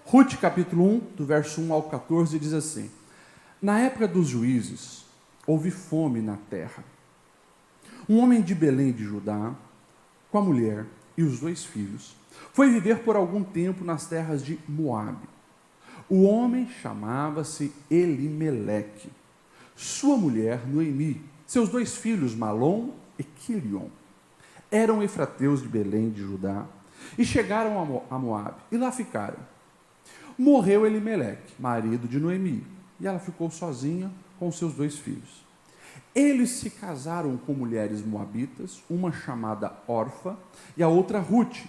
Rute, capítulo 1, do verso 1 ao 14, diz assim: Na época dos juízes, houve fome na terra. Um homem de Belém de Judá, com a mulher e os 2 filhos, foi viver por algum tempo nas terras de Moabe. O homem chamava-se Elimeleque. Sua mulher, Noemi, seus 2 filhos, Malom e Quilion, eram efrateus de Belém de Judá e chegaram a Moabe e lá ficaram. Morreu Elimeleque, marido de Noemi, e ela ficou sozinha com seus 2 filhos. Eles se casaram com mulheres moabitas, uma chamada Orfa e a outra Rute.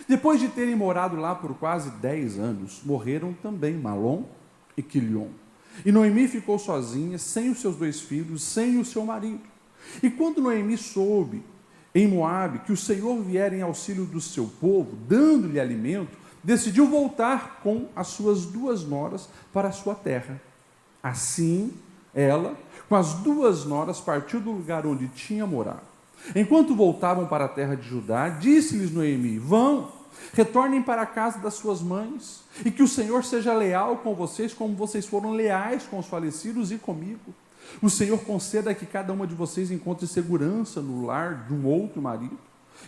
Depois de terem morado lá por quase 10 anos, morreram também Malom e Quilion. E Noemi ficou sozinha, sem os seus 2 filhos, sem o seu marido. E quando Noemi soube, em Moabe, que o Senhor viera em auxílio do seu povo, dando-lhe alimento, decidiu voltar com as suas 2 noras para a sua terra. Assim, ela, com as 2 noras, partiu do lugar onde tinha morado. Enquanto voltavam para a terra de Judá, disse-lhes Noemi: Vão, retornem para a casa das suas mães, e que o Senhor seja leal com vocês, como vocês foram leais com os falecidos e comigo. O Senhor conceda que cada uma de vocês encontre segurança no lar de um outro marido.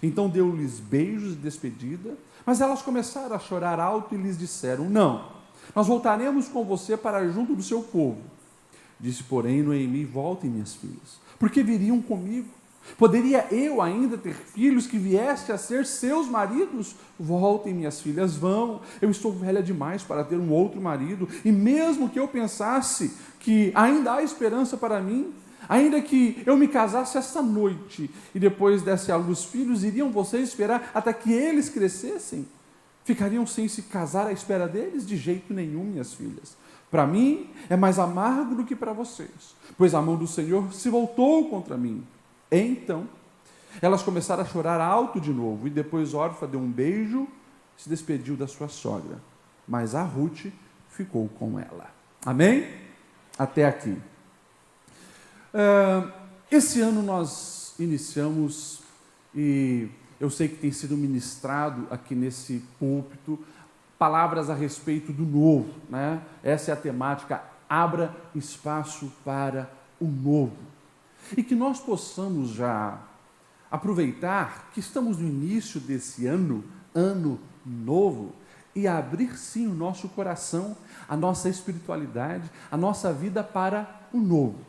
Então deu-lhes beijos de despedida, mas elas começaram a chorar alto e lhes disseram: Não, nós voltaremos com você para junto do seu povo. Disse, porém, Noemi: Voltem, minhas filhas, porque viriam comigo. Poderia eu ainda ter filhos que viessem a ser seus maridos? Voltem, minhas filhas, vão. Eu estou velha demais para ter um outro marido, e mesmo que eu pensasse que ainda há esperança para mim, ainda que eu me casasse esta noite e depois desse à luz filhos, iriam vocês esperar até que eles crescessem? Ficariam sem se casar à espera deles? De jeito nenhum, minhas filhas. Para mim é mais amargo do que para vocês, pois a mão do Senhor se voltou contra mim. Então, elas começaram a chorar alto de novo, e depois Orfa deu um beijo e se despediu da sua sogra, mas a Rute ficou com ela. Amém? Até aqui. Esse ano nós iniciamos, e eu sei que tem sido ministrado aqui nesse púlpito, palavras a respeito do novo, né? Essa é a temática: abra espaço para o novo. E que nós possamos já aproveitar que estamos no início desse ano novo, e abrir sim o nosso coração, a nossa espiritualidade, a nossa vida para o novo.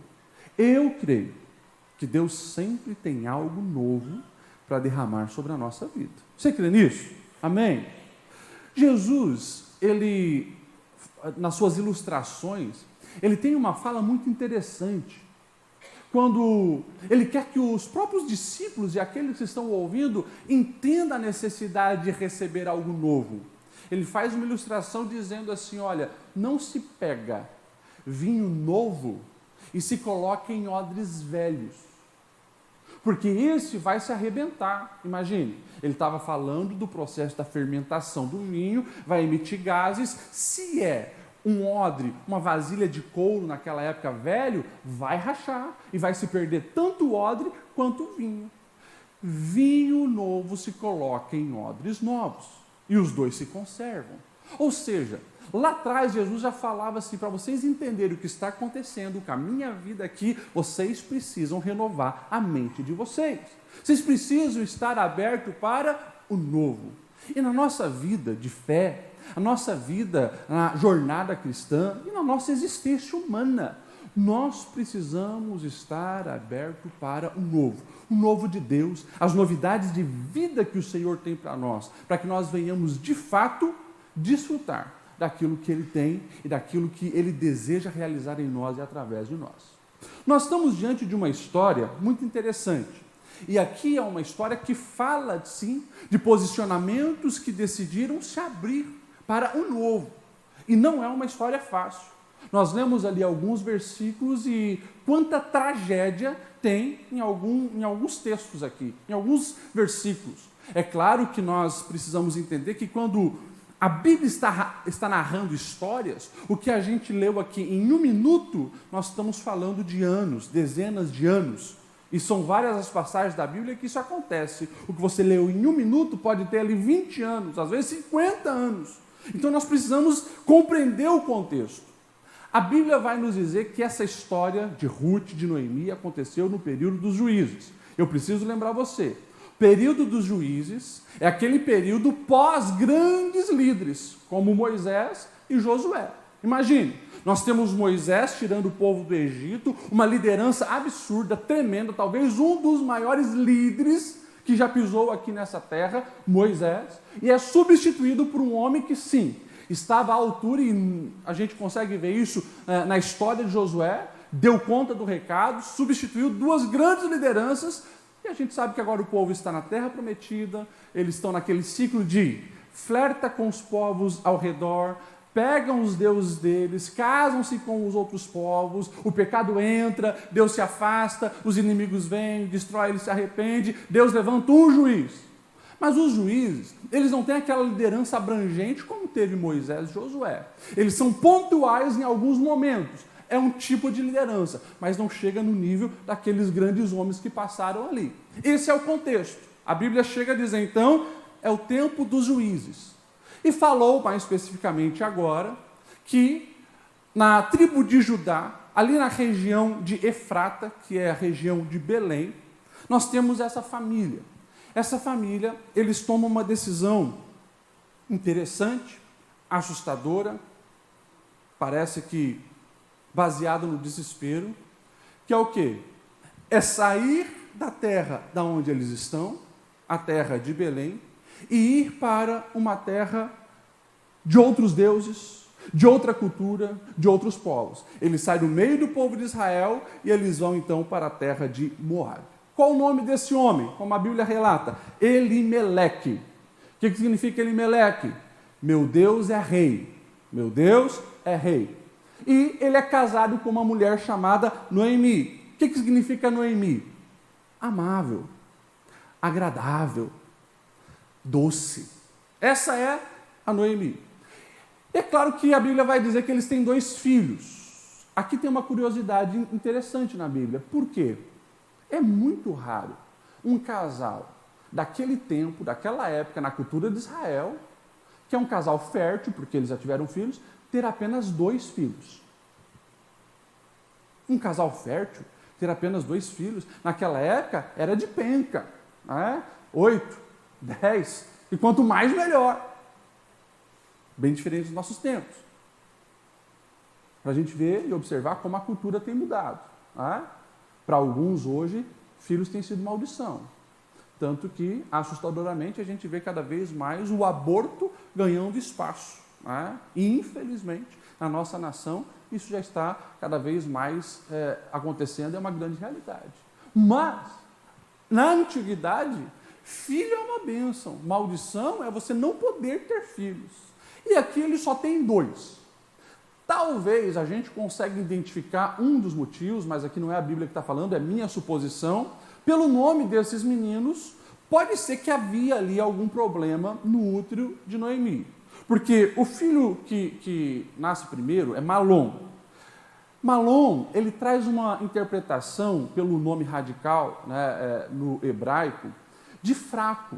Eu creio que Deus sempre tem algo novo para derramar sobre a nossa vida. Você crê nisso? Amém? Jesus, ele, nas suas ilustrações, ele tem uma fala muito interessante. Quando ele quer que os próprios discípulos e aqueles que estão ouvindo entendam a necessidade de receber algo novo. Ele faz uma ilustração dizendo assim: olha, não se pega vinho novo e se coloca em odres velhos, porque esse vai se arrebentar. Imagine, ele estava falando do processo da fermentação do vinho, vai emitir gases. Se é um odre, uma vasilha de couro naquela época velho, vai rachar e vai se perder tanto o odre quanto o vinho. Vinho novo se coloca em odres novos e os 2 se conservam. Ou seja, lá atrás Jesus já falava assim: para vocês entenderem o que está acontecendo com a minha vida aqui, vocês precisam renovar a mente de vocês. Vocês precisam estar abertos para o novo. E na nossa vida de fé, a nossa vida na jornada cristã e na nossa existência humana, nós precisamos estar abertos para o novo de Deus, as novidades de vida que o Senhor tem para nós, para que nós venhamos de fato desfrutar daquilo que Ele tem e daquilo que Ele deseja realizar em nós e através de nós. Nós estamos diante de uma história muito interessante. E aqui é uma história que fala, sim, de posicionamentos que decidiram se abrir para o novo. E não é uma história fácil. Nós lemos ali alguns versículos e quanta tragédia tem em alguns textos aqui, em alguns versículos. É claro que nós precisamos entender que quando a Bíblia está narrando histórias, o que a gente leu aqui em 1 minuto, nós estamos falando de anos, dezenas de anos. E são várias as passagens da Bíblia que isso acontece. O que você leu em 1 minuto pode ter ali 20 anos, às vezes 50 anos. Então nós precisamos compreender o contexto. A Bíblia vai nos dizer que essa história de Ruth, de Noemi, aconteceu no período dos juízes. Eu preciso lembrar você, o período dos juízes é aquele período pós grandes líderes, como Moisés e Josué. Imagine, nós temos Moisés tirando o povo do Egito, uma liderança absurda, tremenda, talvez um dos maiores líderes que já pisou aqui nessa terra, Moisés, e é substituído por um homem que sim, estava à altura, e a gente consegue ver isso na história de Josué, deu conta do recado, substituiu duas grandes lideranças, e a gente sabe que agora o povo está na terra prometida, eles estão naquele ciclo de flerta com os povos ao redor, pegam os deuses deles, casam-se com os outros povos, o pecado entra, Deus se afasta, os inimigos vêm, destrói, ele se arrepende, Deus levanta um juiz. Mas os juízes, eles não têm aquela liderança abrangente como teve Moisés e Josué. Eles são pontuais em alguns momentos. É um tipo de liderança, mas não chega no nível daqueles grandes homens que passaram ali. Esse é o contexto. A Bíblia chega a dizer, então, é o tempo dos juízes. E falou, mais especificamente agora, que na tribo de Judá, ali na região de Efrata, que é a região de Belém, nós temos essa família. Essa família, eles tomam uma decisão interessante, assustadora, parece que baseada no desespero, que é o quê? É sair da terra da onde eles estão, a terra de Belém, e ir para uma terra de outros deuses, de outra cultura, de outros povos. Eles saem do meio do povo de Israel e eles vão então para a terra de Moabe. Qual o nome desse homem? Como a Bíblia relata, Elimeleque. O que significa Elimeleque? Meu Deus é rei. Meu Deus é rei. E ele é casado com uma mulher chamada Noemi. O que significa Noemi? Amável, agradável, doce. Essa é a Noemi. É claro que a Bíblia vai dizer que eles têm 2 filhos. Aqui tem uma curiosidade interessante na Bíblia. Por quê? É muito raro um casal daquele tempo, daquela época, na cultura de Israel, que é um casal fértil, porque eles já tiveram filhos, ter apenas 2 filhos. Um casal fértil ter apenas 2 filhos, naquela época era de penca, né? 8, 10, e quanto mais melhor. Bem diferente dos nossos tempos. Para a gente ver e observar como a cultura tem mudado. Né? Para alguns hoje, filhos têm sido maldição. Tanto que, assustadoramente, a gente vê cada vez mais o aborto ganhando espaço. Né? E, infelizmente, na nossa nação, isso já está cada vez mais acontecendo, é uma grande realidade. Mas, na antiguidade, filho é uma bênção, maldição é você não poder ter filhos. E aqui ele só tem 2. Talvez a gente consiga identificar um dos motivos, mas aqui não é a Bíblia que está falando, é minha suposição. Pelo nome desses meninos, pode ser que havia ali algum problema no útero de Noemi. Porque o filho que nasce primeiro é Malom. Malom, ele traz uma interpretação, pelo nome radical, né, no hebraico, de fraco,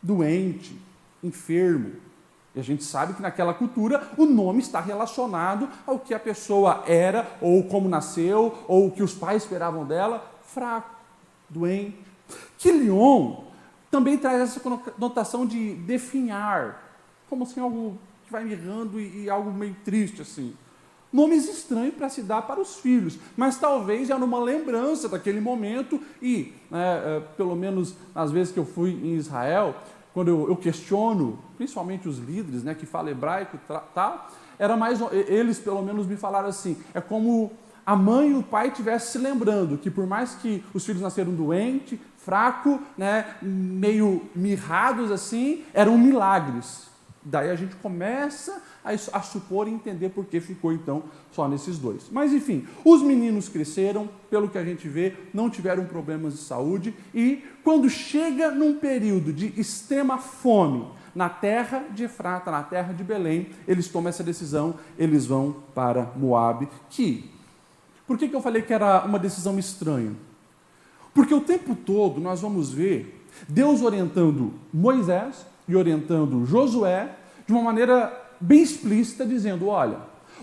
doente, enfermo. E a gente sabe que naquela cultura o nome está relacionado ao que a pessoa era, ou como nasceu, ou o que os pais esperavam dela, fraco, doente. Quilion também traz essa conotação de definhar, como assim algo que vai mirrando e algo meio triste assim. Nomes estranhos para se dar para os filhos, mas talvez era uma lembrança daquele momento e, pelo menos nas vezes que eu fui em Israel, quando eu questiono, principalmente os líderes, né, que falam hebraico e tal, era mais, eles pelo menos me falaram assim, é como a mãe e o pai estivessem se lembrando que por mais que os filhos nasceram doentes, fracos, né, meio mirrados assim, eram milagres. Daí a gente começa a supor e entender por que ficou então só nesses 2. Mas enfim, os meninos cresceram, pelo que a gente vê, não tiveram problemas de saúde e quando chega num período de extrema fome na terra de Efrata, na terra de Belém, eles tomam essa decisão, eles vão para Moabe, por que eu falei que era uma decisão estranha? Porque o tempo todo nós vamos ver Deus orientando Moisés e orientando Josué de uma maneira bem explícita, dizendo, olha,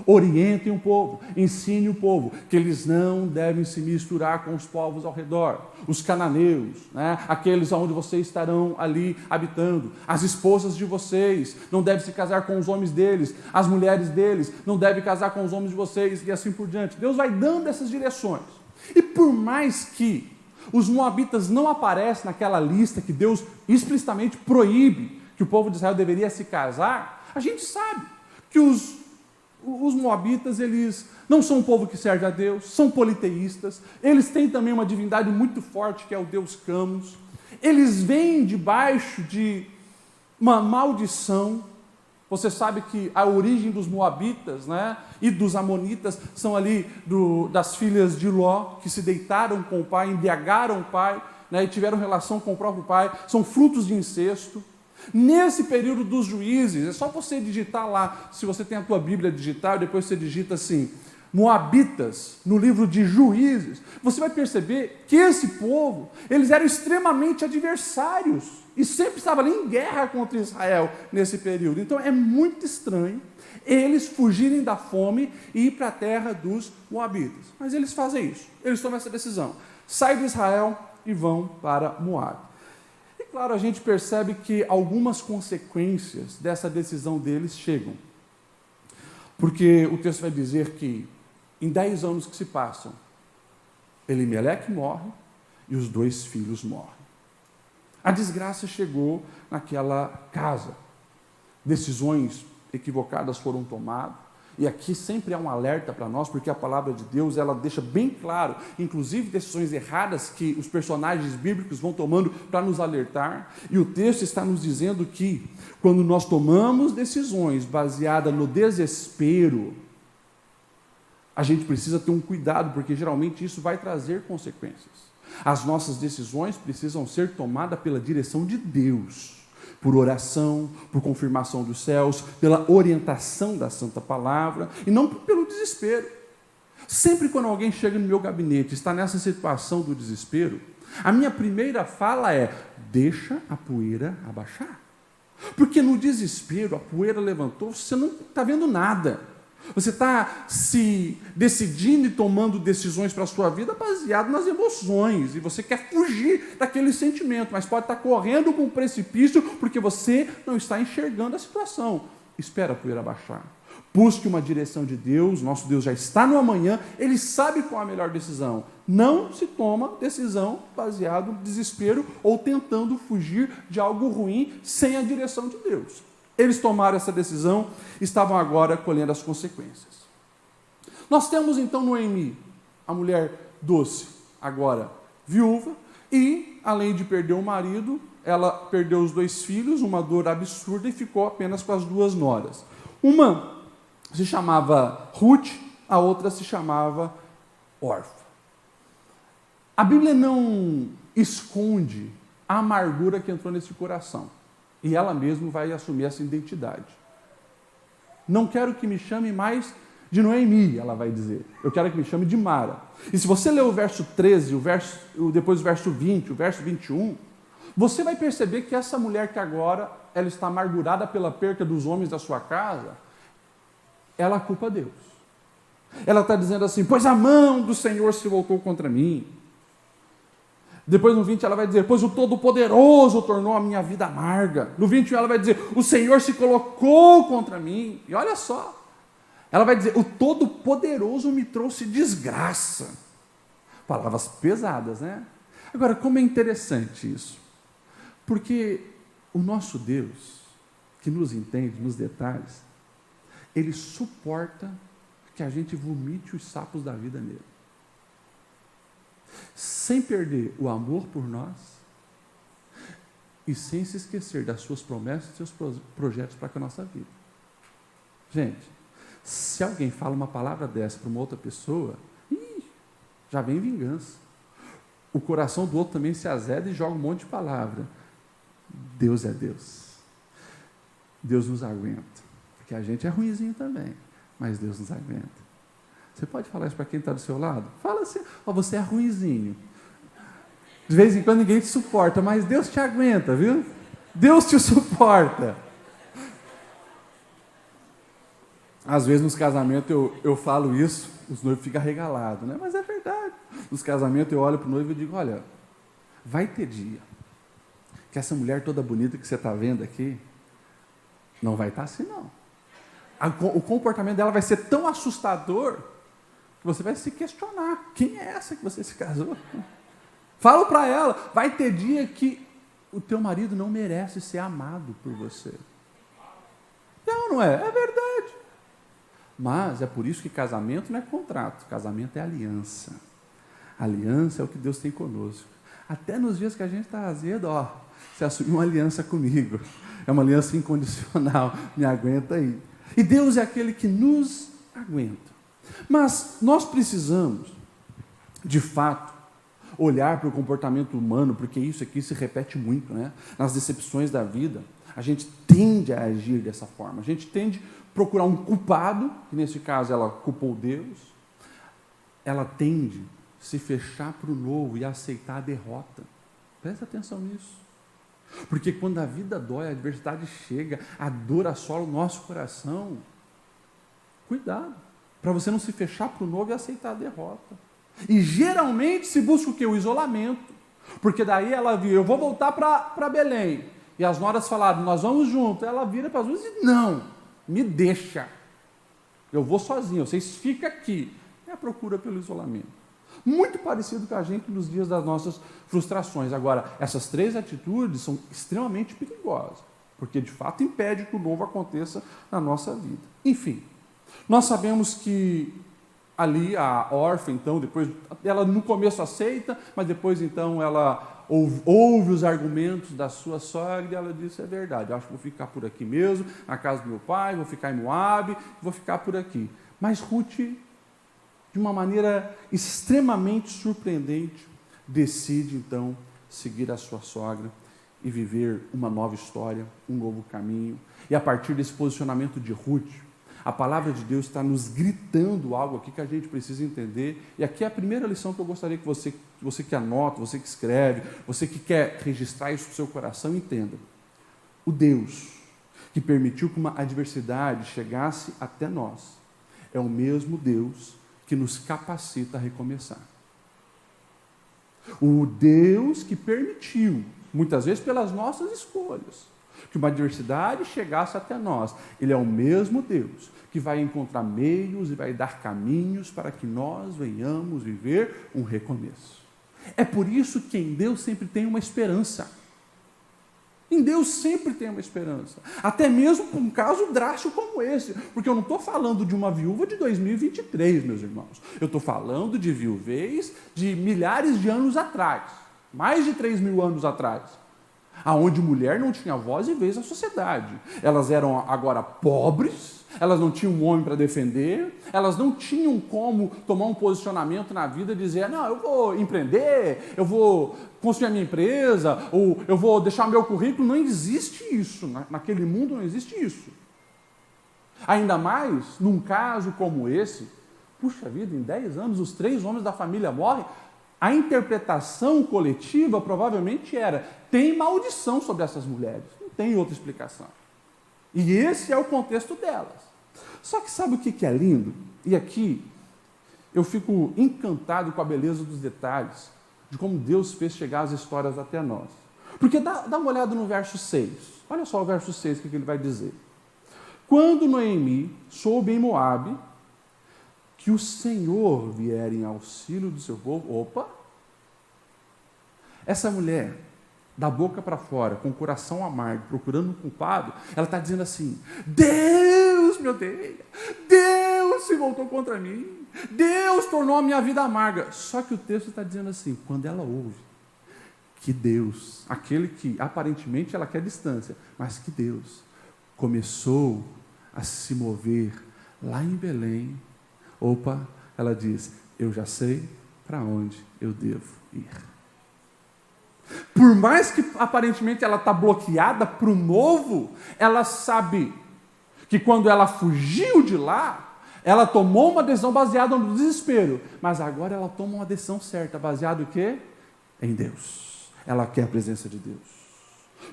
orientem o povo, ensine o povo que eles não devem se misturar com os povos ao redor, os cananeus, né? Aqueles onde vocês estarão ali habitando, as esposas de vocês não devem se casar com os homens deles, as mulheres deles não devem casar com os homens de vocês e assim por diante. Deus vai dando essas direções. E por mais que os moabitas não aparecem naquela lista que Deus explicitamente proíbe que o povo de Israel deveria se casar, a gente sabe que os moabitas, eles não são um povo que serve a Deus, são politeístas, eles têm também uma divindade muito forte, que é o Deus Camus. Eles vêm debaixo de uma maldição. Você sabe que a origem dos moabitas, né, e dos amonitas são ali das filhas de Ló, que se deitaram com o pai, embriagaram o pai, né, e tiveram relação com o próprio pai, são frutos de incesto. Nesse período dos juízes, é só você digitar lá, se você tem a tua Bíblia digital, e depois você digita assim, Moabitas, no livro de Juízes, você vai perceber que esse povo, eles eram extremamente adversários, e sempre estavam ali em guerra contra Israel nesse período. Então é muito estranho eles fugirem da fome e ir para a terra dos Moabitas. Mas eles fazem isso, eles tomam essa decisão, saem de Israel e vão para Moabe. Claro, a gente percebe que algumas consequências dessa decisão deles chegam. Porque o texto vai dizer que em 10 anos que se passam, Elimeleque morre e os 2 filhos morrem. A desgraça chegou naquela casa. Decisões equivocadas foram tomadas. E aqui sempre há um alerta para nós, porque a palavra de Deus, ela deixa bem claro, inclusive decisões erradas que os personagens bíblicos vão tomando para nos alertar. E o texto está nos dizendo que, quando nós tomamos decisões baseadas no desespero, a gente precisa ter um cuidado, porque geralmente isso vai trazer consequências. As nossas decisões precisam ser tomadas pela direção de Deus, por oração, por confirmação dos céus, pela orientação da Santa Palavra, e não pelo desespero. Sempre quando alguém chega no meu gabinete e está nessa situação do desespero, a minha primeira fala é, deixa a poeira abaixar. Porque no desespero, a poeira levantou, você não está vendo nada. Você está se decidindo e tomando decisões para a sua vida baseado nas emoções, e você quer fugir daquele sentimento, mas pode estar correndo para um precipício porque você não está enxergando a situação. Espera a poeira baixar. Busque uma direção de Deus, nosso Deus já está no amanhã, Ele sabe qual é a melhor decisão. Não se toma decisão baseado no desespero ou tentando fugir de algo ruim sem a direção de Deus. Eles tomaram essa decisão, estavam agora colhendo as consequências. Nós temos então Noemi, a mulher doce, agora viúva, e além de perder o marido, ela perdeu os 2 filhos, uma dor absurda, e ficou apenas com as 2 noras. Uma se chamava Ruth, a outra se chamava Orfa. A Bíblia não esconde a amargura que entrou nesse coração. E ela mesma vai assumir essa identidade. Não quero que me chame mais de Noemi, ela vai dizer. Eu quero que me chame de Mara. E se você ler o verso 13, depois o verso 20, o verso 21, você vai perceber que essa mulher que agora ela está amargurada pela perca dos homens da sua casa, ela culpa Deus. Ela está dizendo assim, pois a mão do Senhor se voltou contra mim. Depois no 20 ela vai dizer, pois o Todo-Poderoso tornou a minha vida amarga. No 21 ela vai dizer, o Senhor se colocou contra mim. E olha só, ela vai dizer, o Todo-Poderoso me trouxe desgraça. Palavras pesadas, né? Agora, como é interessante isso. Porque o nosso Deus, que nos entende nos detalhes, Ele suporta que a gente vomite os sapos da vida nele. Sem perder o amor por nós e sem se esquecer das suas promessas e seus projetos para com a nossa vida. Gente, se alguém fala uma palavra dessa para uma outra pessoa, já vem vingança. O coração do outro também se azeda e joga um monte de palavra. Deus é Deus. Deus nos aguenta. Porque a gente é ruinzinho também, mas Deus nos aguenta. Você pode falar isso para quem está do seu lado? Fala assim, você é ruinzinho. De vez em quando ninguém te suporta, mas Deus te aguenta, viu? Deus te suporta. Às vezes nos casamentos eu falo isso, os noivos ficam regalados, né? Mas é verdade. Nos casamentos eu olho para o noivo e digo, olha, vai ter dia que essa mulher toda bonita que você está vendo aqui, não vai estar assim não. O comportamento dela vai ser tão assustador que você vai se questionar, quem é essa que você se casou? Falo para ela, vai ter dia que o teu marido não merece ser amado por você. Não é? É verdade. Mas é por isso que casamento não é contrato, casamento é aliança. Aliança é o que Deus tem conosco. Até nos dias que a gente está azedo, você assumiu uma aliança comigo. É uma aliança incondicional, me aguenta aí. E Deus é aquele que nos aguenta. Mas nós precisamos, de fato, olhar para o comportamento humano, porque isso aqui se repete muito, né? Nas decepções da vida, a gente tende a agir dessa forma. A gente tende a procurar um culpado, que nesse caso ela culpou Deus. Ela tende a se fechar para o novo e aceitar a derrota. Presta atenção nisso. Porque quando a vida dói, a adversidade chega, a dor assola o nosso coração. Cuidado, para você não se fechar para o novo e aceitar a derrota. E geralmente se busca o quê? O isolamento. Porque daí ela viu, eu vou voltar para Belém. E as noras falaram, nós vamos junto. Ela vira para as duas e diz, não, me deixa. Eu vou sozinho, vocês ficam aqui. É a procura pelo isolamento. Muito parecido com a gente nos dias das nossas frustrações. Agora, essas três atitudes são extremamente perigosas, porque de fato impede que o novo aconteça na nossa vida. Enfim, nós sabemos que ali a órfã, então, depois, ela no começo aceita, mas depois então ela ouve os argumentos da sua sogra e ela disse, é verdade, eu acho que vou ficar por aqui mesmo, na casa do meu pai, vou ficar em Moabe, vou ficar por aqui. Mas Ruth, de uma maneira extremamente surpreendente, decide então seguir a sua sogra e viver uma nova história, um novo caminho. E a partir desse posicionamento de Ruth, a palavra de Deus está nos gritando algo aqui que a gente precisa entender. E aqui é a primeira lição que eu gostaria que você que anota, você que escreve, você que quer registrar isso no seu coração, entenda. O Deus que permitiu que uma adversidade chegasse até nós é o mesmo Deus que nos capacita a recomeçar. O Deus que permitiu, muitas vezes pelas nossas escolhas, que uma adversidade chegasse até nós. Ele é o mesmo Deus que vai encontrar meios e vai dar caminhos para que nós venhamos viver um recomeço. É por isso que em Deus sempre tem uma esperança. Em Deus sempre tem uma esperança. Até mesmo para um caso drástico como esse. Porque eu não estou falando de uma viúva de 2023, meus irmãos. Eu estou falando de viuvez de milhares de anos atrás. Mais de 3.000 anos atrás. Aonde mulher não tinha voz e vez na sociedade. Elas eram agora pobres, elas não tinham um homem para defender, elas não tinham como tomar um posicionamento na vida e dizer, não, eu vou empreender, eu vou construir a minha empresa, ou eu vou deixar o meu currículo. Não existe isso, naquele mundo não existe isso. Ainda mais num caso como esse, puxa vida, em 10 anos os 3 homens da família morrem. A interpretação coletiva provavelmente era, tem maldição sobre essas mulheres. Não tem outra explicação. E esse é o contexto delas. Só que sabe o que é lindo? E aqui eu fico encantado com a beleza dos detalhes, de como Deus fez chegar as histórias até nós. Porque dá uma olhada no verso 6. Olha só o verso 6, o que ele vai dizer. Quando Noemi soube em Moabe que o Senhor vier em auxílio do seu povo, opa! Essa mulher, da boca para fora, com o coração amargo, procurando um culpado, ela está dizendo assim, Deus me odeia, Deus se voltou contra mim, Deus tornou a minha vida amarga. Só que o texto está dizendo assim, quando ela ouve que Deus, aquele que aparentemente ela quer distância, mas que Deus começou a se mover lá em Belém, opa, ela diz, eu já sei para onde eu devo ir. Por mais que aparentemente ela está bloqueada para o novo, ela sabe que quando ela fugiu de lá, ela tomou uma decisão baseada no desespero, mas agora ela toma uma decisão certa, baseada em quê? Em Deus. Ela quer a presença de Deus.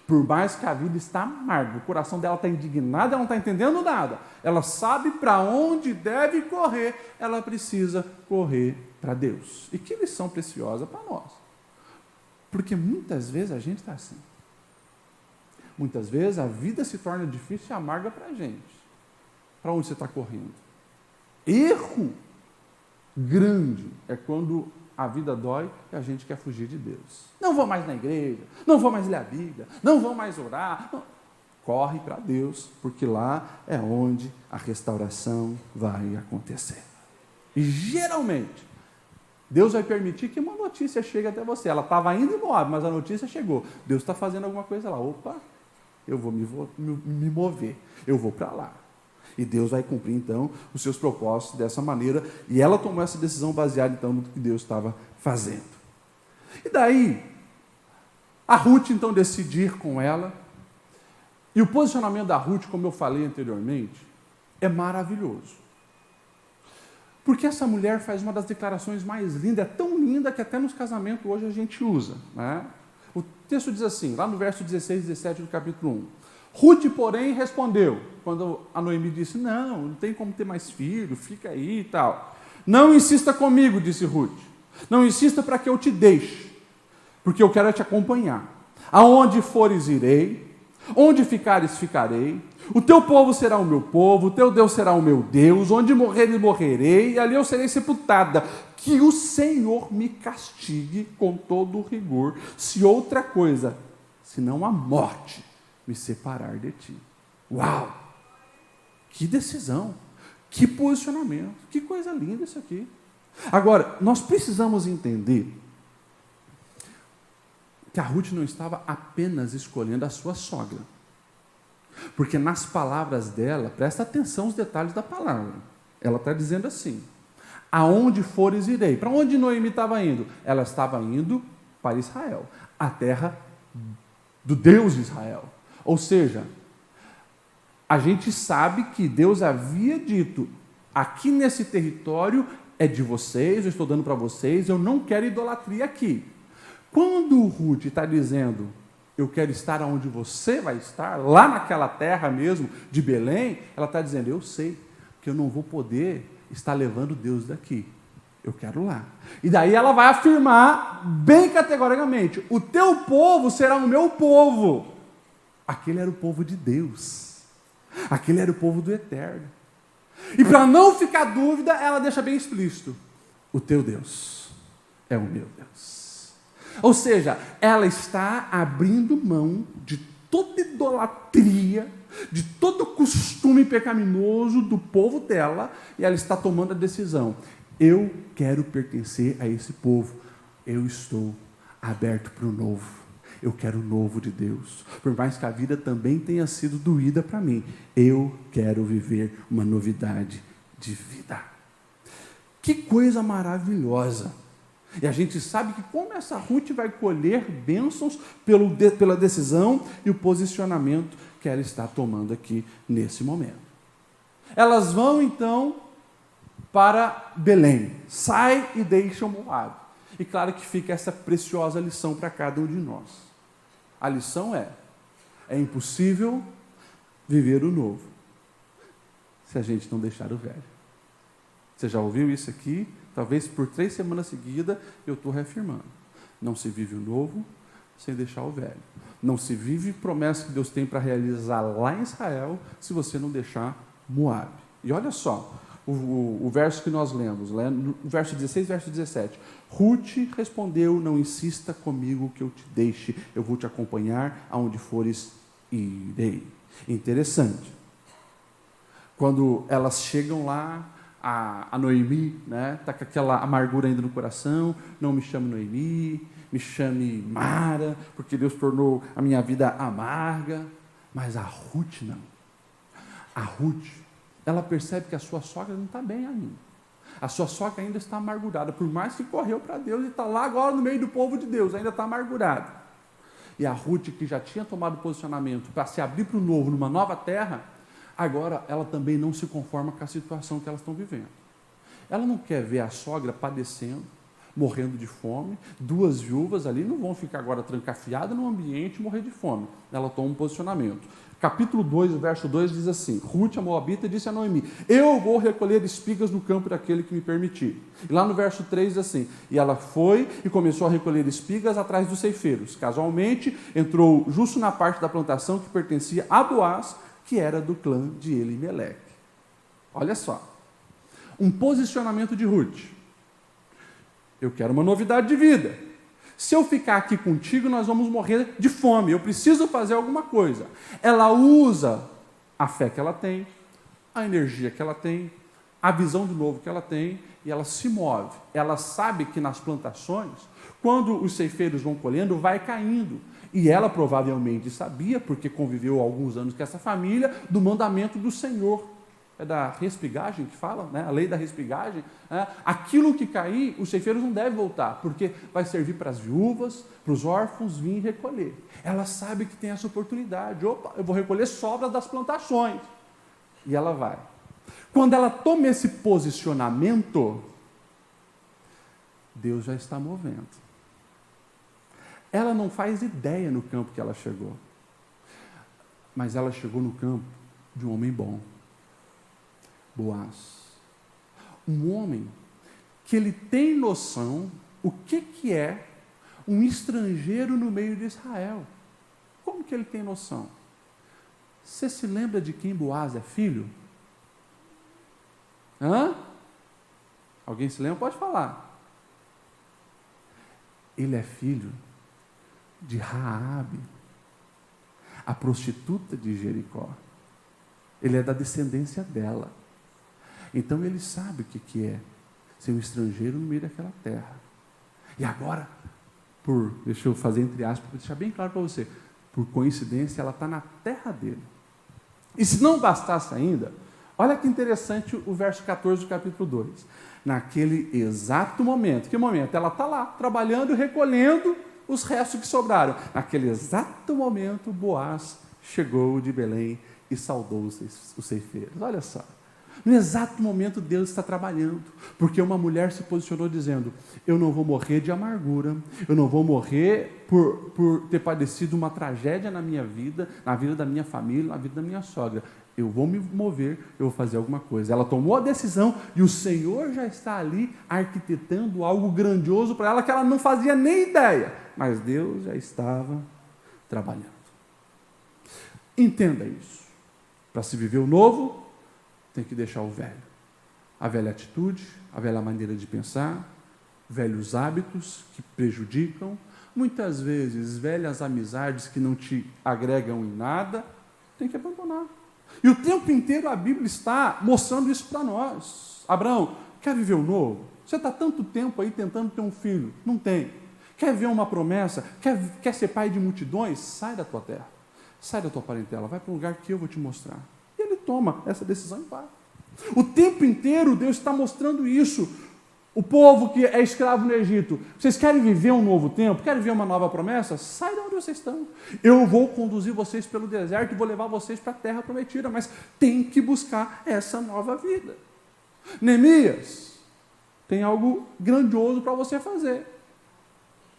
Por mais que a vida está amarga, o coração dela está indignado, ela não está entendendo nada. Ela sabe para onde deve correr, ela precisa correr para Deus. E que lição preciosa para nós. Porque muitas vezes a gente está assim. Muitas vezes a vida se torna difícil e amarga para a gente. Para onde você está correndo? Erro grande é quando a vida dói e a gente quer fugir de Deus. Não vou mais na igreja, não vou mais ler a Bíblia, não vou mais orar. Não. Corre para Deus, porque lá é onde a restauração vai acontecer. E geralmente, Deus vai permitir que uma notícia chegue até você. Ela estava indo embora, mas a notícia chegou. Deus está fazendo alguma coisa lá. Opa, eu vou me mover, eu vou para lá. E Deus vai cumprir, então, os seus propósitos dessa maneira. E ela tomou essa decisão baseada, então, no que Deus estava fazendo. E daí, a Ruth, então, decide ir com ela. E o posicionamento da Ruth, como eu falei anteriormente, é maravilhoso. Porque essa mulher faz uma das declarações mais lindas, é tão linda que até nos casamentos hoje a gente usa. Né? O texto diz assim, lá no verso 16 e 17 do capítulo 1. Ruth, porém, respondeu, quando a Noemi disse, não tem como ter mais filho, fica aí e tal. Não insista comigo, disse Ruth. Não insista para que eu te deixe, porque eu quero te acompanhar. Aonde fores, irei. Onde ficares, ficarei. O teu povo será o meu povo, o teu Deus será o meu Deus. Onde morreres, morrerei, e ali eu serei sepultada. Que o Senhor me castigue com todo o rigor, se outra coisa, senão a morte, me separar de ti. Uau! Que decisão! Que posicionamento! Que coisa linda isso aqui! Agora, nós precisamos entender que a Ruth não estava apenas escolhendo a sua sogra. Porque nas palavras dela, presta atenção aos detalhes da palavra. Ela está dizendo assim, aonde fores irei. Para onde Noemi estava indo? Ela estava indo para Israel, a terra do Deus de Israel. Ou seja, a gente sabe que Deus havia dito, aqui nesse território é de vocês, eu estou dando para vocês, eu não quero idolatria aqui. Quando Ruth está dizendo, eu quero estar onde você vai estar, lá naquela terra mesmo, de Belém, ela está dizendo, eu sei que eu não vou poder estar levando Deus daqui. Eu quero lá. E daí ela vai afirmar, bem categoricamente, o teu povo será o meu povo. Aquele era o povo de Deus. Aquele era o povo do Eterno. E para não ficar dúvida, ela deixa bem explícito, o teu Deus é o meu Deus. Ou seja, ela está abrindo mão de toda idolatria, de todo costume pecaminoso do povo dela, e ela está tomando a decisão, eu quero pertencer a esse povo, eu estou aberto para o novo. Eu quero o novo de Deus. Por mais que a vida também tenha sido doída para mim, eu quero viver uma novidade de vida. Que coisa maravilhosa! E a gente sabe que como essa Ruth vai colher bênçãos pela decisão e o posicionamento que ela está tomando aqui nesse momento. Elas vão então para Belém. Sai e deixa Moabe. E claro que fica essa preciosa lição para cada um de nós. A lição é impossível viver o novo se a gente não deixar o velho. Você já ouviu isso aqui? Talvez por 3 semanas seguidas eu estou reafirmando. Não se vive o novo sem deixar o velho. Não se vive promessa que Deus tem para realizar lá em Israel se você não deixar Moabe. E olha só, o verso que nós lemos, no verso 16, verso 17. Ruth respondeu, não insista comigo que eu te deixe, eu vou te acompanhar aonde fores irei. Interessante. Quando elas chegam lá, a Noemi, né, está com aquela amargura ainda no coração, não me chame Noemi, me chame Mara, porque Deus tornou a minha vida amarga. Mas a Ruth não. A Ruth, ela percebe que a sua sogra não está bem ainda. A sua sogra ainda está amargurada, por mais que correu para Deus e está lá agora no meio do povo de Deus, ainda está amargurada. E a Ruth, que já tinha tomado posicionamento para se abrir para o novo, numa nova terra, agora ela também não se conforma com a situação que elas estão vivendo. Ela não quer ver a sogra padecendo, morrendo de fome, 2 viúvas ali não vão ficar agora trancafiadas no ambiente e morrer de fome. Ela toma um posicionamento. Capítulo 2, verso 2 diz assim: Rute, a moabita, disse a Noemi: eu vou recolher espigas no campo daquele que me permitir. E lá no verso 3 diz assim: e ela foi e começou a recolher espigas atrás dos ceifeiros. Casualmente, entrou justo na parte da plantação que pertencia a Boaz, que era do clã de Elimeleque. Olha só, um posicionamento de Rute. Eu quero uma novidade de vida. Se eu ficar aqui contigo, nós vamos morrer de fome. Eu preciso fazer alguma coisa. Ela usa a fé que ela tem, a energia que ela tem, a visão do novo que ela tem, e ela se move. Ela sabe que nas plantações, quando os ceifeiros vão colhendo, vai caindo. E ela provavelmente sabia, porque conviveu alguns anos com essa família, do mandamento do Senhor. É da respigagem que fala, né? A lei da respigagem. Aquilo que cair, os ceifeiros não devem voltar, porque vai servir para as viúvas, para os órfãos vir recolher. Ela sabe que tem essa oportunidade. Opa, eu vou recolher sobras das plantações. E ela vai. Quando ela toma esse posicionamento, Deus já está movendo. Ela não faz ideia no campo que ela chegou. Mas ela chegou no campo de um homem bom. Boaz. Um homem que ele tem noção o que é um estrangeiro no meio de Israel. Como que ele tem noção? Você se lembra de quem Boaz é filho? Alguém se lembra? Pode falar. Ele é filho de Raabe, a prostituta de Jericó. Ele é da descendência dela. Então ele sabe o que é ser um estrangeiro no meio daquela terra. E agora, deixa eu fazer entre aspas, para deixar bem claro para você, por coincidência, ela está na terra dele. E se não bastasse ainda, olha que interessante o verso 14 do capítulo 2. Naquele exato momento, que momento? Ela está lá, trabalhando e recolhendo os restos que sobraram. Naquele exato momento, Boaz chegou de Belém e saudou os ceifeiros. Olha só. No exato momento, Deus está trabalhando, porque uma mulher se posicionou dizendo: eu não vou morrer de amargura, eu não vou morrer por ter padecido uma tragédia na minha vida, na vida da minha família, na vida da minha sogra. Eu vou me mover, eu vou fazer alguma coisa. Ela tomou a decisão e o Senhor já está ali arquitetando algo grandioso para ela que ela não fazia nem ideia, mas Deus já estava trabalhando. Entenda isso. Para se viver o novo, tem que deixar o velho. A velha atitude, a velha maneira de pensar, velhos hábitos que prejudicam, muitas vezes velhas amizades que não te agregam em nada, tem que abandonar. E o tempo inteiro a Bíblia está mostrando isso para nós. Abraão, quer viver o novo? Você está tanto tempo aí tentando ter um filho, não tem. Quer ver uma promessa? Quer ser pai de multidões? Sai da tua terra, sai da tua parentela, vai para um lugar que eu vou te mostrar. Ele toma essa decisão e vai. O tempo inteiro Deus está mostrando isso. O povo que é escravo no Egito, vocês querem viver um novo tempo? Querem ver uma nova promessa? Sai de onde vocês estão. Eu vou conduzir vocês pelo deserto e vou levar vocês para a terra prometida, mas tem que buscar essa nova vida. Neemias, tem algo grandioso para você fazer,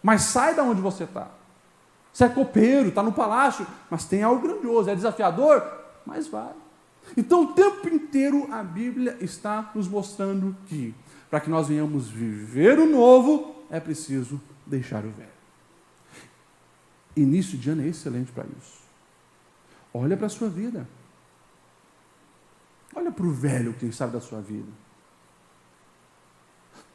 mas sai de onde você está. Você é copeiro, está no palácio, mas tem algo grandioso. É desafiador, mas vai. Então, o tempo inteiro a Bíblia está nos mostrando que, para que nós venhamos viver o novo, é preciso deixar o velho. Início de ano é excelente para isso. Olha para a sua vida. Olha para o velho, quem sabe, da sua vida.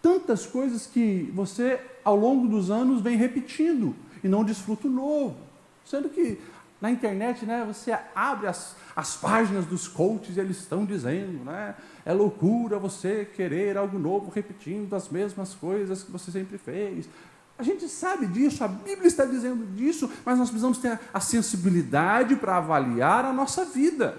Tantas coisas que você, ao longo dos anos, vem repetindo e não desfruta o novo. Sendo que na internet, né, você abre as páginas dos coaches e eles estão dizendo, né, é loucura você querer algo novo repetindo as mesmas coisas que você sempre fez. A gente sabe disso, a Bíblia está dizendo disso, mas nós precisamos ter a sensibilidade para avaliar a nossa vida.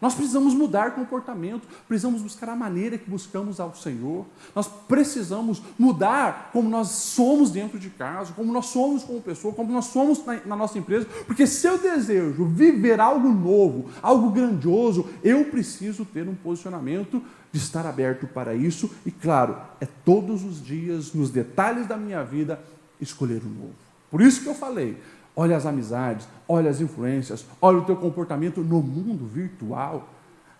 Nós precisamos mudar comportamento, precisamos buscar a maneira que buscamos ao Senhor, nós precisamos mudar como nós somos dentro de casa, como nós somos como pessoa, como nós somos na nossa empresa, porque se eu desejo viver algo novo, algo grandioso, eu preciso ter um posicionamento de estar aberto para isso e, claro, é todos os dias, nos detalhes da minha vida, escolher o novo. Por isso que eu falei, olha as amizades, olha as influências, olha o teu comportamento no mundo virtual.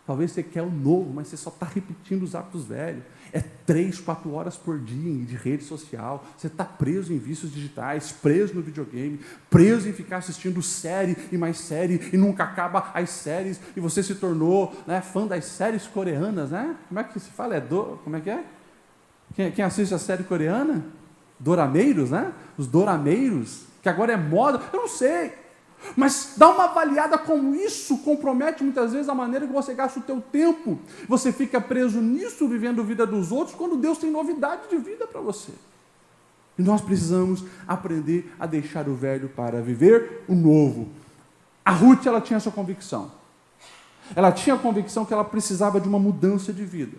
Talvez você quer o novo, mas você só está repetindo os hábitos velhos. É 3, 4 horas por dia de rede social. Você está preso em vícios digitais, preso no videogame, preso em ficar assistindo série e mais série, e nunca acaba as séries, e você se tornou, né, fã das séries coreanas, né? Como é que se fala? Como é que é? Quem assiste a série coreana? Dorameiros, né? Os dorameiros, que agora é moda, eu não sei, mas dá uma avaliada como isso compromete muitas vezes a maneira que você gasta o teu tempo. Você fica preso nisso, vivendo a vida dos outros, quando Deus tem novidade de vida para você. E nós precisamos aprender a deixar o velho para viver o novo. A Ruth, ela tinha essa convicção. Ela tinha a convicção que ela precisava de uma mudança de vida.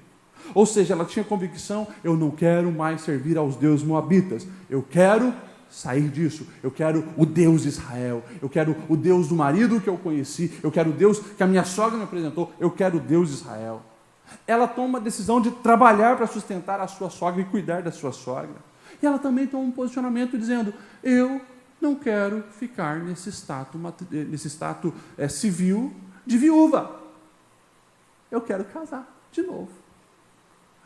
Ou seja, ela tinha a convicção, eu não quero mais servir aos deuses moabitas, eu quero sair disso, eu quero o Deus de Israel, eu quero o Deus do marido que eu conheci, eu quero o Deus que a minha sogra me apresentou, eu quero o Deus de Israel. Ela toma a decisão de trabalhar para sustentar a sua sogra e cuidar da sua sogra. E ela também toma um posicionamento dizendo, eu não quero ficar nesse status civil de viúva. Eu quero casar de novo.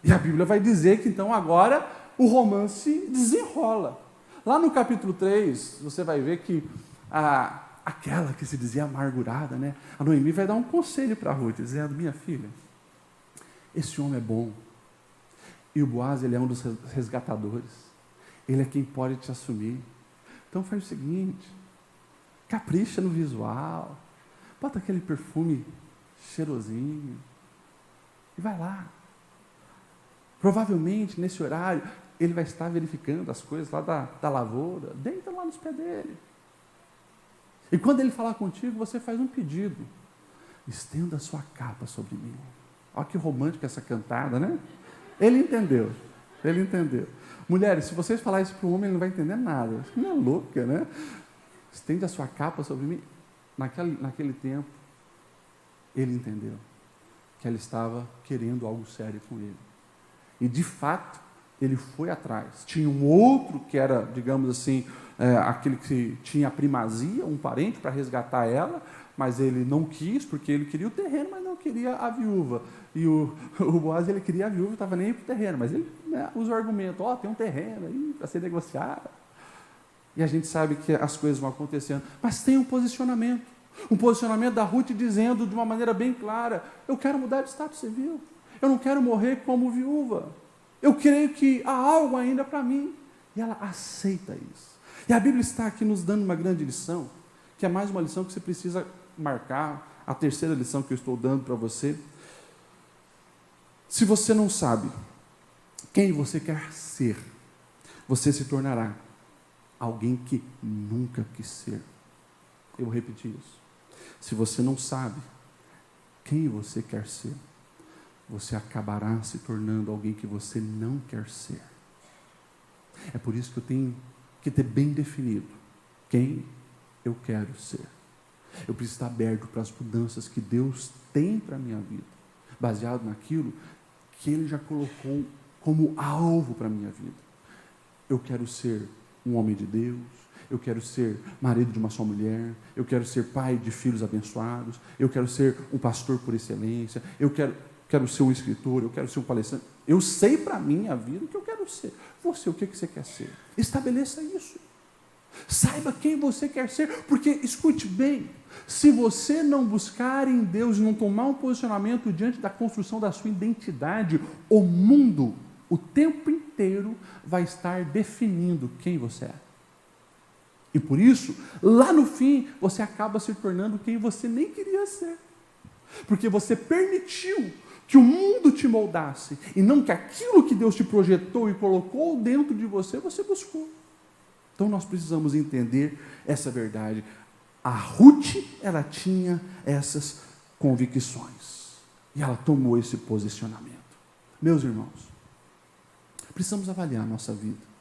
E a Bíblia vai dizer que então agora o romance desenrola. Lá no capítulo 3, você vai ver que aquela que se dizia amargurada, né? A Noemi vai dar um conselho para Ruth, dizendo, minha filha, esse homem é bom. E o Boaz, ele é um dos resgatadores. Ele é quem pode te assumir. Então faz o seguinte, capricha no visual, bota aquele perfume cheirosinho e vai lá. Provavelmente, nesse horário, ele vai estar verificando as coisas lá da lavoura, deita lá nos pés dele. E quando ele falar contigo, você faz um pedido. Estenda a sua capa sobre mim. Olha que romântica essa cantada, né? Ele entendeu. Mulheres, se vocês falarem isso para o homem, ele não vai entender nada. Acho que não é louca, né? Estende a sua capa sobre mim. Naquele tempo, ele entendeu que ela estava querendo algo sério com ele. E, de fato, ele foi atrás. Tinha um outro que era, digamos assim, aquele que tinha a primazia, um parente para resgatar ela, mas ele não quis, porque ele queria o terreno, mas não queria a viúva. E o Boaz, ele queria a viúva, estava nem para o terreno, mas ele usa o argumento, tem um terreno aí para ser negociado. E a gente sabe que as coisas vão acontecendo, mas tem um posicionamento da Ruth dizendo de uma maneira bem clara, eu quero mudar de status civil, eu não quero morrer como viúva, eu creio que há algo ainda para mim. E ela aceita isso. E a Bíblia está aqui nos dando uma grande lição, que é mais uma lição que você precisa marcar, a terceira lição que eu estou dando para você. Se você não sabe quem você quer ser, você se tornará alguém que nunca quis ser. Eu vou repetir isso. Se você não sabe quem você quer ser, você acabará se tornando alguém que você não quer ser. É por isso que eu tenho que ter bem definido quem eu quero ser. Eu preciso estar aberto para as mudanças que Deus tem para a minha vida, baseado naquilo que Ele já colocou como alvo para a minha vida. Eu quero ser um homem de Deus, eu quero ser marido de uma só mulher, eu quero ser pai de filhos abençoados, eu quero ser um pastor por excelência, eu quero ser um escritor, eu quero ser um palestrante. Eu sei para a minha vida o que eu quero ser. Você, o que você quer ser? Estabeleça isso. Saiba quem você quer ser, porque, escute bem, se você não buscar em Deus e não tomar um posicionamento diante da construção da sua identidade, o mundo, o tempo inteiro, vai estar definindo quem você é. E por isso, lá no fim, você acaba se tornando quem você nem queria ser. Porque você permitiu que o mundo te moldasse, e não que aquilo que Deus te projetou e colocou dentro de você, você buscou. Então nós precisamos entender essa verdade. A Ruth, ela tinha essas convicções. E ela tomou esse posicionamento. Meus irmãos, precisamos avaliar a nossa vida.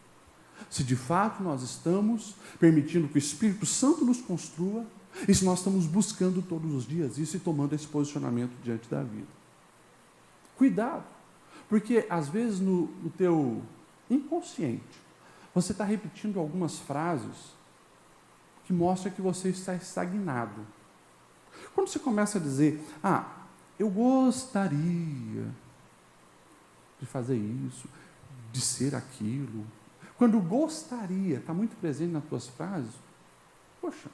Se de fato nós estamos permitindo que o Espírito Santo nos construa, e se nós estamos buscando todos os dias isso e tomando esse posicionamento diante da vida. Cuidado, porque às vezes no teu inconsciente, você está repetindo algumas frases que mostram que você está estagnado. Quando você começa a dizer, eu gostaria de fazer isso, de ser aquilo. Quando gostaria está muito presente nas tuas frases, poxa,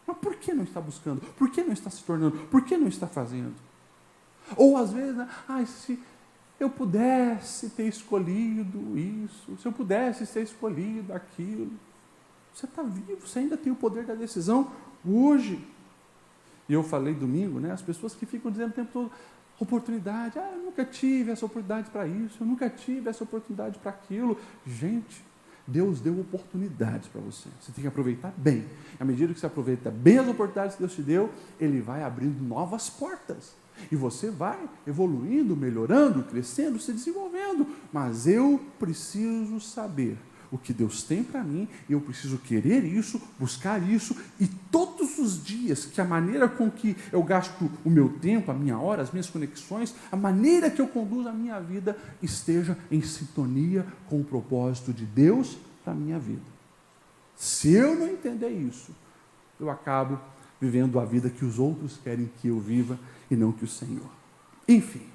mas por que não está buscando? Por que não está se tornando? Por que não está fazendo? Ou às vezes, se eu pudesse ter escolhido isso, se eu pudesse ter escolhido aquilo. Você está vivo, você ainda tem o poder da decisão hoje. E eu falei domingo, as pessoas que ficam dizendo o tempo todo, oportunidade, eu nunca tive essa oportunidade para isso, eu nunca tive essa oportunidade para aquilo. Gente, Deus deu oportunidades para você. Você tem que aproveitar bem. À medida que você aproveita bem as oportunidades que Deus te deu, Ele vai abrindo novas portas. E você vai evoluindo, melhorando, crescendo, se desenvolvendo. Mas eu preciso saber o que Deus tem para mim, e eu preciso querer isso, buscar isso, e todos os dias, que a maneira com que eu gasto o meu tempo, a minha hora, as minhas conexões, a maneira que eu conduzo a minha vida, esteja em sintonia com o propósito de Deus para a minha vida. Se eu não entender isso, eu acabo vivendo a vida que os outros querem que eu viva, e não que o Senhor. Enfim,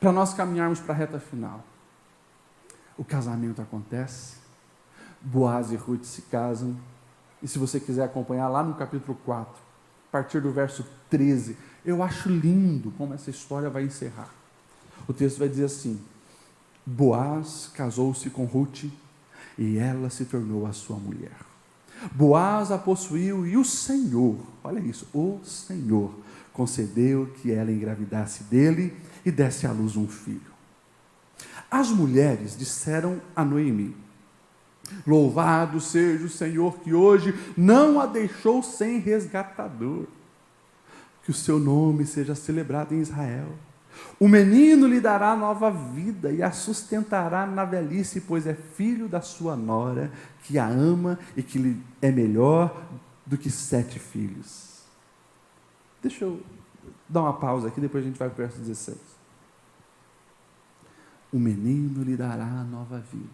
para nós caminharmos para a reta final, o casamento acontece, Boaz e Ruth se casam, e se você quiser acompanhar lá no capítulo 4, a partir do verso 13, eu acho lindo como essa história vai encerrar. O texto vai dizer assim: Boaz casou-se com Ruth, e ela se tornou a sua mulher. Boaz a possuiu, e o Senhor, olha isso, o Senhor concedeu que ela engravidasse dele e desse à luz um filho. As mulheres disseram a Noemi: louvado seja o Senhor que hoje não a deixou sem resgatador. Que o seu nome seja celebrado em Israel. O menino lhe dará nova vida e a sustentará na velhice, pois é filho da sua nora, que a ama e que lhe é melhor do que 7 filhos. Deixa eu dar uma pausa aqui, depois a gente vai para o verso 16. O menino lhe dará nova vida.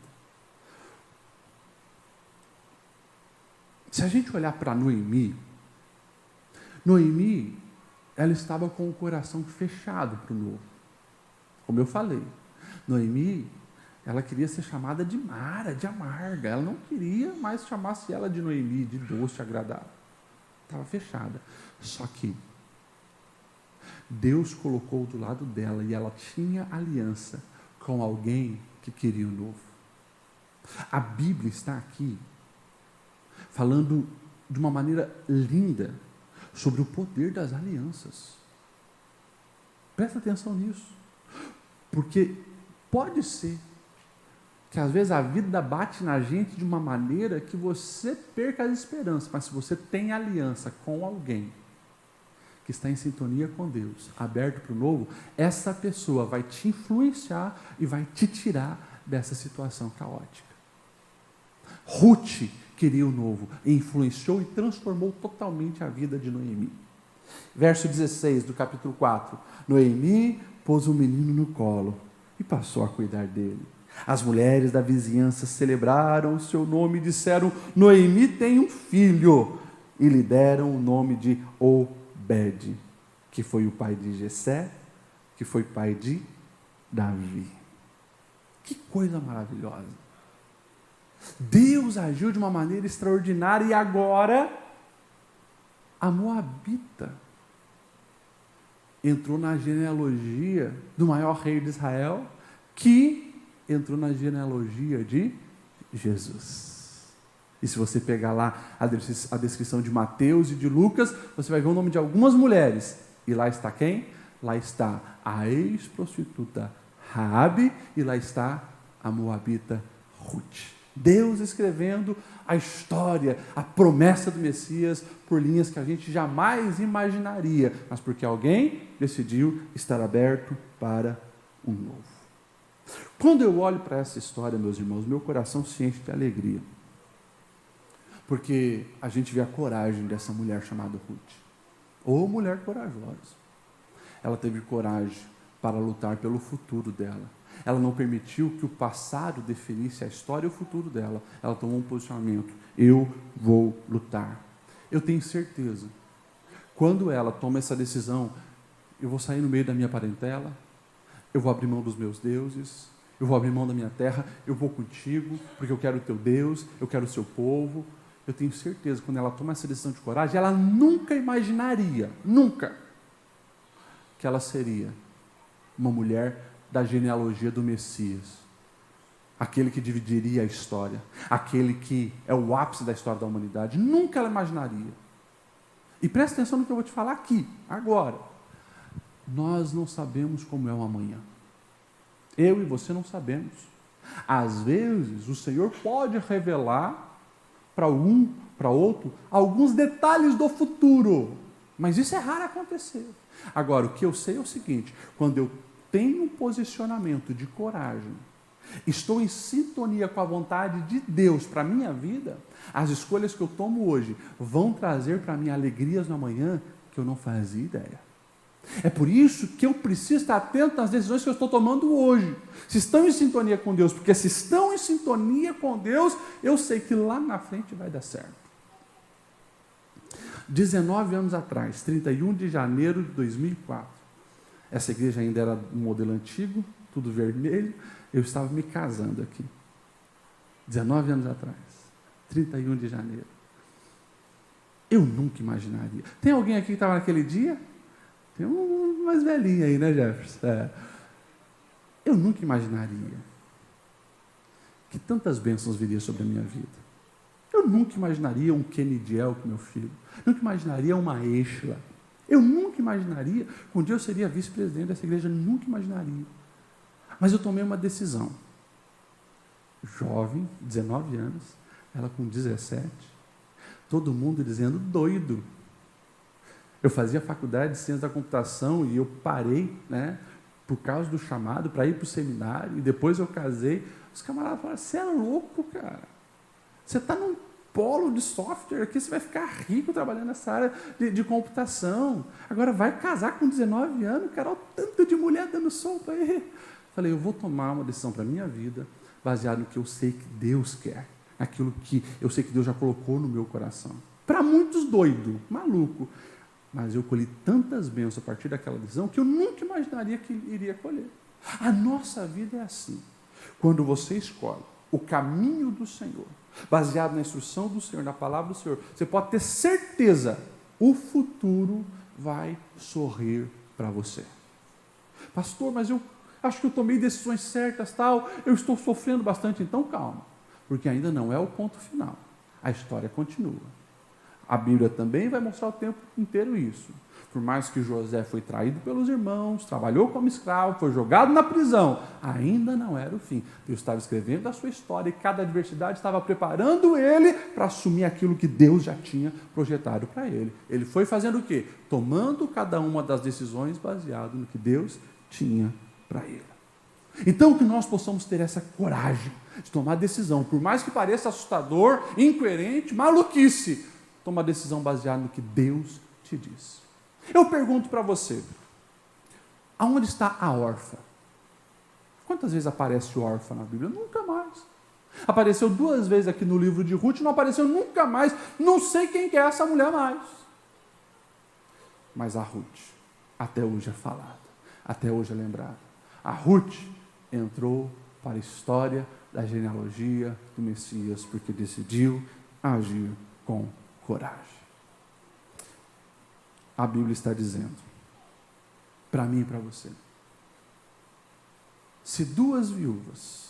Se a gente olhar para Noemi, ela estava com o coração fechado para o novo. Como eu falei, Noemi, ela queria ser chamada de Mara, de amarga. Ela não queria mais chamasse ela de Noemi, de doce, agradável. Estava fechada. Só que Deus colocou do lado dela e ela tinha aliança com alguém que queria o novo. A Bíblia está aqui falando de uma maneira linda sobre o poder das alianças. Presta atenção nisso. Porque pode ser que às vezes a vida bate na gente de uma maneira que você perca as esperanças, mas se você tem aliança com alguém que está em sintonia com Deus, aberto para o novo, essa pessoa vai te influenciar e vai te tirar dessa situação caótica. Ruth queria o novo, e influenciou e transformou totalmente a vida de Noemi. Verso 16 do capítulo 4. Noemi pôs o menino no colo e passou a cuidar dele. As mulheres da vizinhança celebraram o seu nome e disseram: Noemi tem um filho, e lhe deram o nome de Obed, que foi o pai de Jessé, que foi pai de Davi. Que coisa maravilhosa! Deus agiu de uma maneira extraordinária, e agora a Moabita entrou na genealogia do maior rei de Israel, que entrou na genealogia de Jesus. E se você pegar lá a descrição de Mateus e de Lucas, você vai ver o nome de algumas mulheres. E lá está quem? Lá está a ex-prostituta Raabe, e lá está a Moabita Ruth. Deus escrevendo a história, a promessa do Messias por linhas que a gente jamais imaginaria, mas porque alguém decidiu estar aberto para um novo. Quando eu olho para essa história, meus irmãos, meu coração se enche de alegria, porque a gente vê a coragem dessa mulher chamada Ruth, ou mulher corajosa. Ela teve coragem para lutar pelo futuro dela. Ela não permitiu que o passado definisse a história e o futuro dela. Ela tomou um posicionamento: eu vou lutar. Eu tenho certeza, quando ela toma essa decisão, eu vou sair no meio da minha parentela, eu vou abrir mão dos meus deuses, eu vou abrir mão da minha terra, eu vou contigo, porque eu quero o teu Deus, eu quero o seu povo. Eu tenho certeza, quando ela toma essa decisão de coragem, ela nunca imaginaria, nunca, que ela seria uma mulher da genealogia do Messias, aquele que dividiria a história, aquele que é o ápice da história da humanidade. Nunca ela imaginaria. E presta atenção no que eu vou te falar aqui, agora. Nós não sabemos como é o amanhã. Eu e você não sabemos. Às vezes, o Senhor pode revelar para um, para outro, alguns detalhes do futuro, mas isso é raro acontecer. Agora, o que eu sei é o seguinte: quando eu tenho um posicionamento de coragem, estou em sintonia com a vontade de Deus para a minha vida, as escolhas que eu tomo hoje vão trazer para mim alegrias no amanhã que eu não fazia ideia. É por isso que eu preciso estar atento nas decisões que eu estou tomando hoje. Se estão em sintonia com Deus, porque se estão em sintonia com Deus, eu sei que lá na frente vai dar certo. 19 anos atrás, 31 de janeiro de 2004, essa igreja ainda era um modelo antigo, tudo vermelho, eu estava me casando aqui. 19 anos atrás, 31 de janeiro. Eu nunca imaginaria. Tem alguém aqui que estava naquele dia? Tem um mais velhinho aí, né, Jefferson? Eu nunca imaginaria que tantas bênçãos viriam sobre a minha vida. Eu nunca imaginaria um Kenidiel com meu filho. Nunca imaginaria uma Eixla. Eu nunca imaginaria que um dia eu seria vice-presidente dessa igreja. Nunca imaginaria. Mas eu tomei uma decisão. Jovem, 19 anos, ela com 17. Todo mundo dizendo doido. Eu fazia faculdade de ciência da computação e eu parei, por causa do chamado para ir para o seminário, e depois eu casei. Os camaradas falaram: você é louco, cara. Você está num polo de software aqui, você vai ficar rico trabalhando nessa área de computação. Agora vai casar com 19 anos, cara, olha o tanto de mulher dando solto aí. Falei: eu vou tomar uma decisão para a minha vida, baseado no que eu sei que Deus quer, naquilo que eu sei que Deus já colocou no meu coração. Para muitos doido, maluco, mas eu colhi tantas bênçãos a partir daquela decisão que eu nunca imaginaria que iria colher. A nossa vida é assim. Quando você escolhe o caminho do Senhor, baseado na instrução do Senhor, na palavra do Senhor, você pode ter certeza, o futuro vai sorrir para você. Pastor, mas eu acho que eu tomei decisões certas, tal, eu estou sofrendo bastante. Então calma, porque ainda não é o ponto final. A história continua. A Bíblia também vai mostrar o tempo inteiro isso. Por mais que José foi traído pelos irmãos, trabalhou como escravo, foi jogado na prisão, ainda não era o fim. Deus estava escrevendo a sua história e cada adversidade estava preparando ele para assumir aquilo que Deus já tinha projetado para ele. Ele foi fazendo o quê? Tomando cada uma das decisões baseado no que Deus tinha para ele. Então que nós possamos ter essa coragem de tomar decisão, por mais que pareça assustador, incoerente, maluquice, toma a decisão baseada no que Deus te diz. Eu pergunto para você, aonde está a órfã? Quantas vezes aparece órfã na Bíblia? Nunca mais. Apareceu 2 vezes aqui no livro de Ruth, não apareceu nunca mais. Não sei quem que é essa mulher mais. Mas a Ruth, até hoje é falada, até hoje é lembrada. A Ruth entrou para a história da genealogia do Messias, porque decidiu agir com coragem. A Bíblia está dizendo, para mim e para você, se 2 viúvas,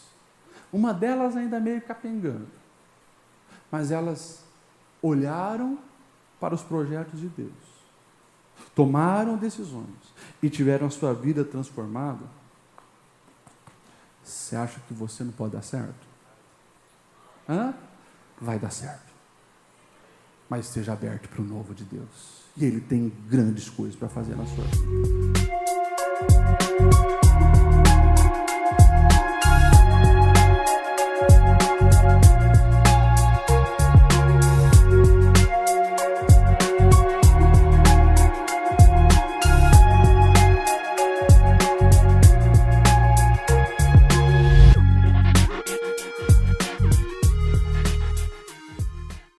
uma delas ainda meio capengando, mas elas olharam para os projetos de Deus, tomaram decisões e tiveram a sua vida transformada, você acha que você não pode dar certo? vai dar certo. Mas esteja aberto para o novo de Deus. E Ele tem grandes coisas para fazer na sua vida.